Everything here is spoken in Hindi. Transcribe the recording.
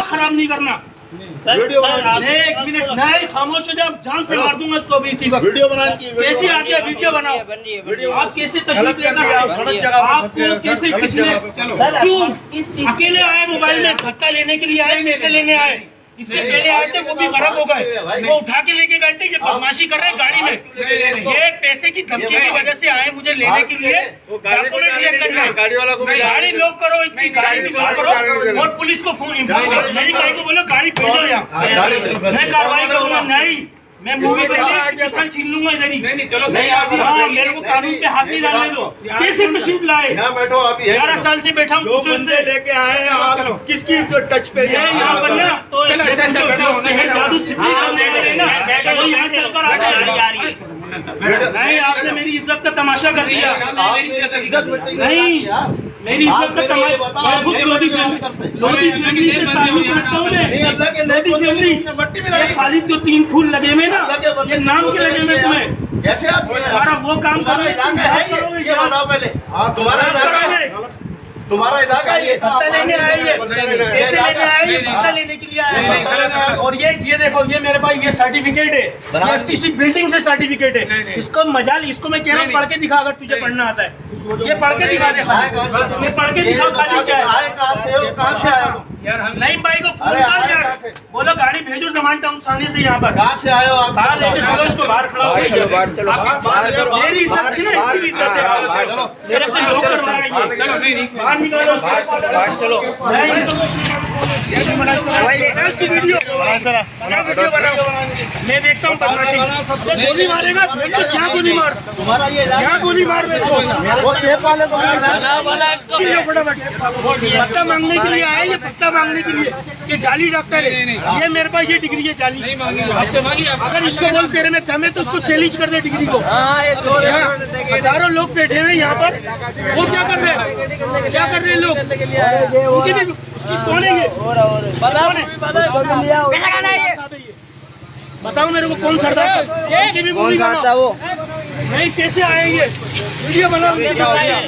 खराब नहीं करना। एक मिनट नहीं, खामोश हो जाओ, जान से मार दूंगा इसको भी इसी वक्त। वीडियो बनाने की कैसे आके वीडियो बनाओ, आप कैसे तशरीफ लेकर आपको कैसे किसने क्यों अकेले आए, मोबाइल में धक्का लेने के लिए आए, पैसे लेने आए? इससे पहले आए थे वो भी गरम हो गए, वो उठा के लेके गए थे। ये बदमाशी कर रहे हैं गाड़ी में, ये पैसे की धमकी की वजह से आए मुझे लेने के लिए। डॉक्यूमेंट चेक करना है, गाड़ी वाला को गाड़ी लॉक करो, इसकी गाड़ी भी लॉक करो और पुलिस को फोन इन्फॉर्म करो। मेरी गाड़ी को बोलो गाड़ी भेजो यहाँ, मैं कार्रवाई करूँगा। नहीं, मैं मूवी पिस्टल छीन लूंगा इधर ही। नहीं चलो नहीं, हाँ मेरे को कानून पे हाथ नहीं डालने दो। कैसे मशीन लाए? बैठो, आप 11 साल से बैठा हूँ, बंदे लेके आए हैं आप, किसकी टच पे यहाँ पर ना तो जादू छिपी करने वाले ना यहाँ चलकर आ रही है। नहीं, आपने मेरी इज्जत का तमाशा कर दिया। नहीं, मेरी इज्जत का तमाशा, लोधी फैमिली से ताल्लुक रखता हूँ मैं। लोधी फैमिली खाली तो 3 फूल लगे हुए ना, ये नाम के लगे हुए तुम्हें। कैसे आप तुम्हारा वो काम करो, ये बताओ पहले, तुम्हारा इलाका ये पत्ता लेने आए, ये पैसे लेने आए, ये पत्ता लेने के लिए आए। और ये देखो, ये मेरे पास ये सर्टिफिकेट है, किसी बिल्डिंग से सर्टिफिकेट है। इसको मजाल, इसको मैं कह रहा हूँ पढ़ के दिखा, अगर तुझे पढ़ना आता है ये पढ़ के दिखा दे। मैं पढ़ के दिखा खाली क्या है। कहाँ से आए हो? नहीं भाई को फोन कर यार, बोलो गाड़ी भेजो सामान टाउन थाने से। यहाँ पर कहाँ से आए हो आप? बाहर लेके चलो इसको, बाहर खड़ा हो। मेरी इज्जत थी ना, इसकी भी इज्जत है। मेरे से लोग करवा रहे हैं, चलो नहीं बाहर निकालो, चलो वीडियो बनाओ। मैं देखता हूँ गोली मारेगा, क्या गोली मार, तुम्हारा ये क्या गोली मार मेरे को। पत्ता मांगने के लिए आए, ये पत्ता मांगने के लिए, ये जाली डॉक्टर है। ये मेरे पास ये डिग्री है जाली। अगर इसको बोल तेरे में दम है तो उसको चैलेंज कर दे डिग्री को। हजारों लोग बैठे हुए यहाँ पर, वो क्या कर रहे हैं, क्या कर रहे हैं लोग? उनकी भी कौन है ये? बताओ मेरे को कौन सरदार है? भी कौन सा वो? नहीं, कैसे आएंगे? वीडियो बनाओ, वीडियो बनाओ।